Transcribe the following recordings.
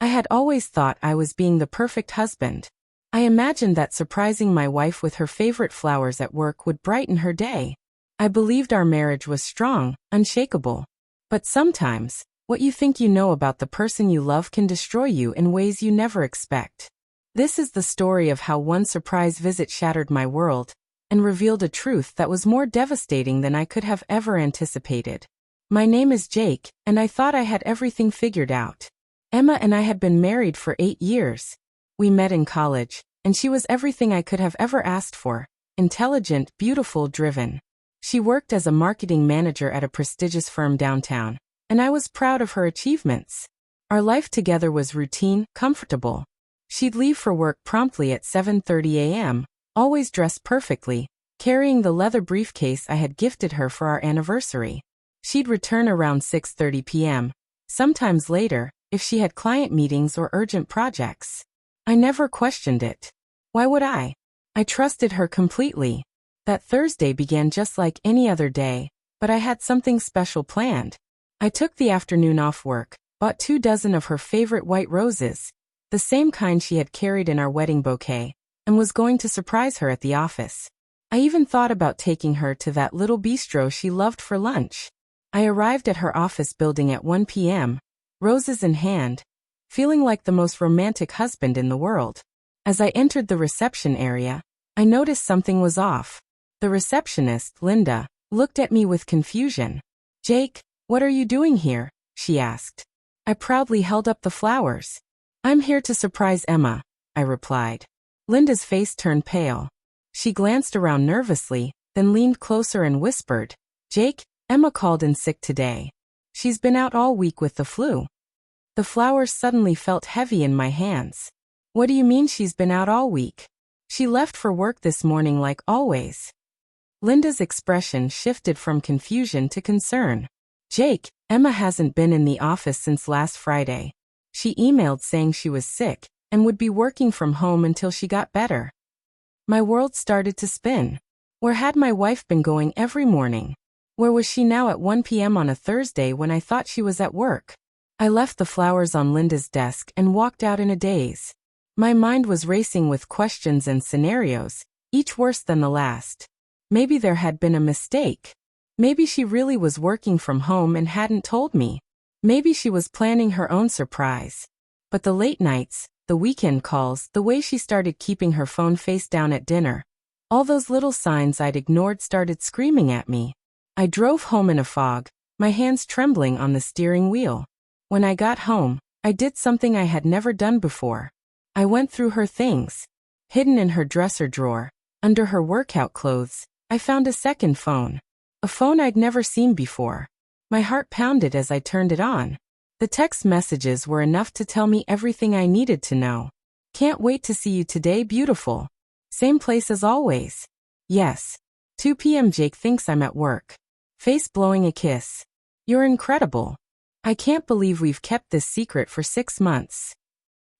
I had always thought I was being the perfect husband. I imagined that surprising my wife with her favorite flowers at work would brighten her day. I believed our marriage was strong, unshakable. But sometimes, what you think you know about the person you love can destroy you in ways you never expect. This is the story of how one surprise visit shattered my world and revealed a truth that was more devastating than I could have ever anticipated. My name is Jake, and I thought I had everything figured out. Emma and I had been married for 8 years. We met in college, and she was everything I could have ever asked for: intelligent, beautiful, driven. She worked as a marketing manager at a prestigious firm downtown, and I was proud of her achievements. Our life together was routine, comfortable. She'd leave for work promptly at 7:30 a.m., always dressed perfectly, carrying the leather briefcase I had gifted her for our anniversary. She'd return around 6:30 p.m., sometimes later, if she had client meetings or urgent projects. I never questioned it. Why would I? I trusted her completely. That Thursday began just like any other day, but I had something special planned. I took the afternoon off work, bought 2 dozen of her favorite white roses, the same kind she had carried in our wedding bouquet, and was going to surprise her at the office. I even thought about taking her to that little bistro she loved for lunch. I arrived at her office building at 1 p.m., roses in hand, feeling like the most romantic husband in the world. As I entered the reception area, I noticed something was off. The receptionist, Linda, looked at me with confusion. "Jake, what are you doing here?" she asked. I proudly held up the flowers. "I'm here to surprise Emma," I replied. Linda's face turned pale. She glanced around nervously, then leaned closer and whispered, "Jake, Emma called in sick today. She's been out all week with the flu." The flowers suddenly felt heavy in my hands. "What do you mean she's been out all week? She left for work this morning like always." Linda's expression shifted from confusion to concern. "Jake, Emma hasn't been in the office since last Friday. She emailed saying she was sick and would be working from home until she got better." My world started to spin. Where had my wife been going every morning? Where was she now at 1 p.m. on a Thursday when I thought she was at work? I left the flowers on Linda's desk and walked out in a daze. My mind was racing with questions and scenarios, each worse than the last. Maybe there had been a mistake. Maybe she really was working from home and hadn't told me. Maybe she was planning her own surprise. But the late nights, the weekend calls, the way she started keeping her phone face down at dinner, all those little signs I'd ignored started screaming at me. I drove home in a fog, my hands trembling on the steering wheel. When I got home, I did something I had never done before. I went through her things. Hidden in her dresser drawer, under her workout clothes, I found a second phone. A phone I'd never seen before. My heart pounded as I turned it on. The text messages were enough to tell me everything I needed to know. "Can't wait to see you today, beautiful. Same place as always. Yes. 2 p.m. Jake thinks I'm at work. Face blowing a kiss. You're incredible. I can't believe we've kept this secret for 6 months."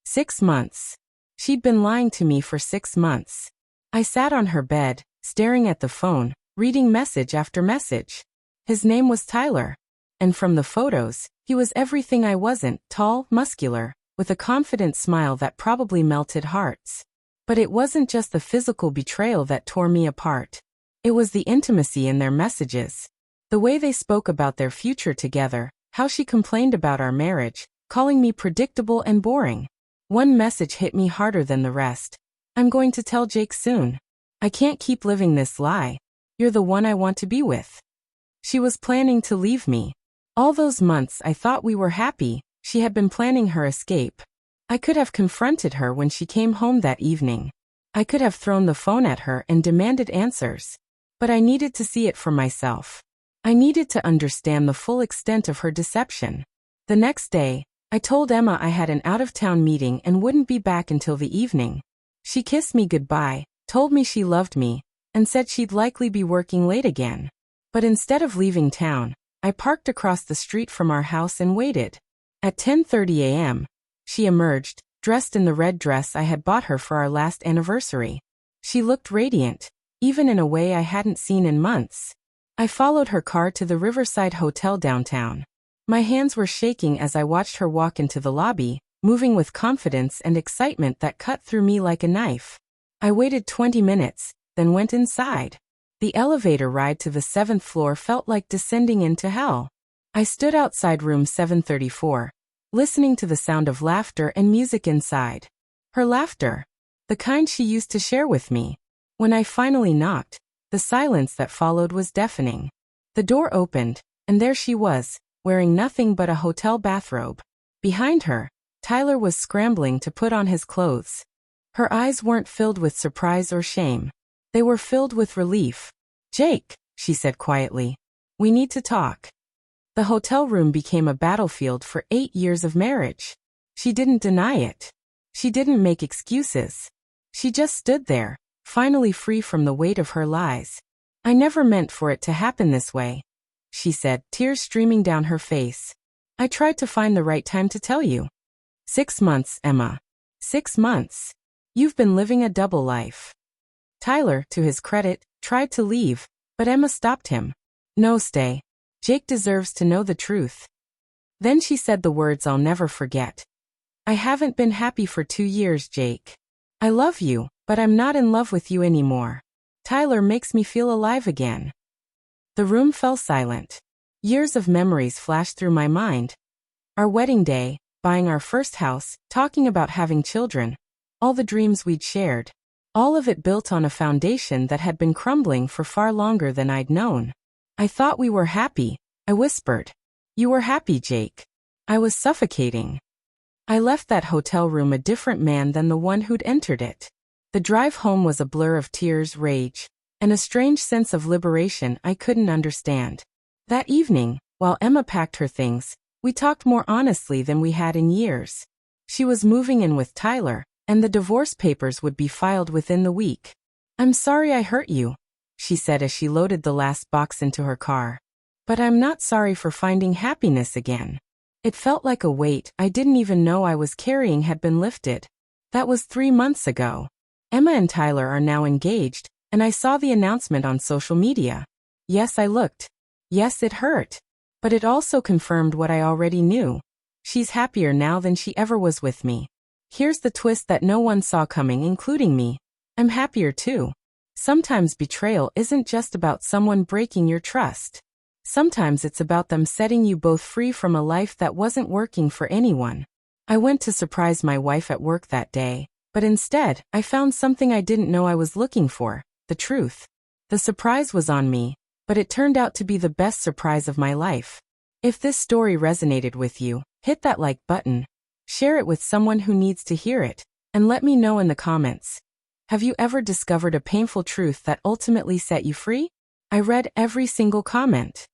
6 months. She'd been lying to me for 6 months. I sat on her bed, staring at the phone, reading message after message. His name was Tyler. And from the photos, he was everything I wasn't: tall, muscular, with a confident smile that probably melted hearts. But it wasn't just the physical betrayal that tore me apart. It was the intimacy in their messages. The way they spoke about their future together, how she complained about our marriage, calling me predictable and boring. One message hit me harder than the rest. "I'm going to tell Jake soon. I can't keep living this lie. You're the one I want to be with." She was planning to leave me. All those months I thought we were happy, she had been planning her escape. I could have confronted her when she came home that evening. I could have thrown the phone at her and demanded answers. But I needed to see it for myself. I needed to understand the full extent of her deception. The next day, I told Emma I had an out-of-town meeting and wouldn't be back until the evening. She kissed me goodbye, told me she loved me, and said she'd likely be working late again. But instead of leaving town, I parked across the street from our house and waited. At 10:30 a.m., she emerged, dressed in the red dress I had bought her for our last anniversary. She looked radiant, even in a way I hadn't seen in months. I followed her car to the Riverside Hotel downtown. My hands were shaking as I watched her walk into the lobby, moving with confidence and excitement that cut through me like a knife. I waited 20 minutes, then went inside. The elevator ride to the 7th floor felt like descending into hell. I stood outside room 734, listening to the sound of laughter and music inside. Her laughter. The kind she used to share with me. When I finally knocked, the silence that followed was deafening. The door opened, and there she was, wearing nothing but a hotel bathrobe. Behind her, Tyler was scrambling to put on his clothes. Her eyes weren't filled with surprise or shame. They were filled with relief. "Jake," she said quietly, "we need to talk." The hotel room became a battlefield for 8 years of marriage. She didn't deny it. She didn't make excuses. She just stood there, finally free from the weight of her lies. "I never meant for it to happen this way," she said, tears streaming down her face. "I tried to find the right time to tell you." 6 months, Emma. 6 months. You've been living a double life. Tyler, to his credit, tried to leave, but Emma stopped him. "No, stay. Jake deserves to know the truth." Then she said the words I'll never forget. "I haven't been happy for 2 years, Jake. I love you, but I'm not in love with you anymore. Tyler makes me feel alive again." The room fell silent. Years of memories flashed through my mind. Our wedding day, buying our first house, talking about having children, all the dreams we'd shared. All of it built on a foundation that had been crumbling for far longer than I'd known. "I thought we were happy," I whispered. "You were happy, Jake." I was suffocating. I left that hotel room a different man than the one who'd entered it. The drive home was a blur of tears, rage, and a strange sense of liberation I couldn't understand. That evening, while Emma packed her things, we talked more honestly than we had in years. She was moving in with Tyler, and the divorce papers would be filed within the week. "I'm sorry I hurt you," she said as she loaded the last box into her car. "But I'm not sorry for finding happiness again." It felt like a weight I didn't even know I was carrying had been lifted. That was 3 months ago. Emma and Tyler are now engaged, and I saw the announcement on social media. Yes, I looked. Yes, it hurt. But it also confirmed what I already knew. She's happier now than she ever was with me. Here's the twist that no one saw coming, including me. I'm happier too. Sometimes betrayal isn't just about someone breaking your trust. Sometimes it's about them setting you both free from a life that wasn't working for anyone. I went to surprise my wife at work that day, but instead, I found something I didn't know I was looking for: the truth. The surprise was on me, but it turned out to be the best surprise of my life. If this story resonated with you, hit that like button, share it with someone who needs to hear it, and let me know in the comments. Have you ever discovered a painful truth that ultimately set you free? I read every single comment.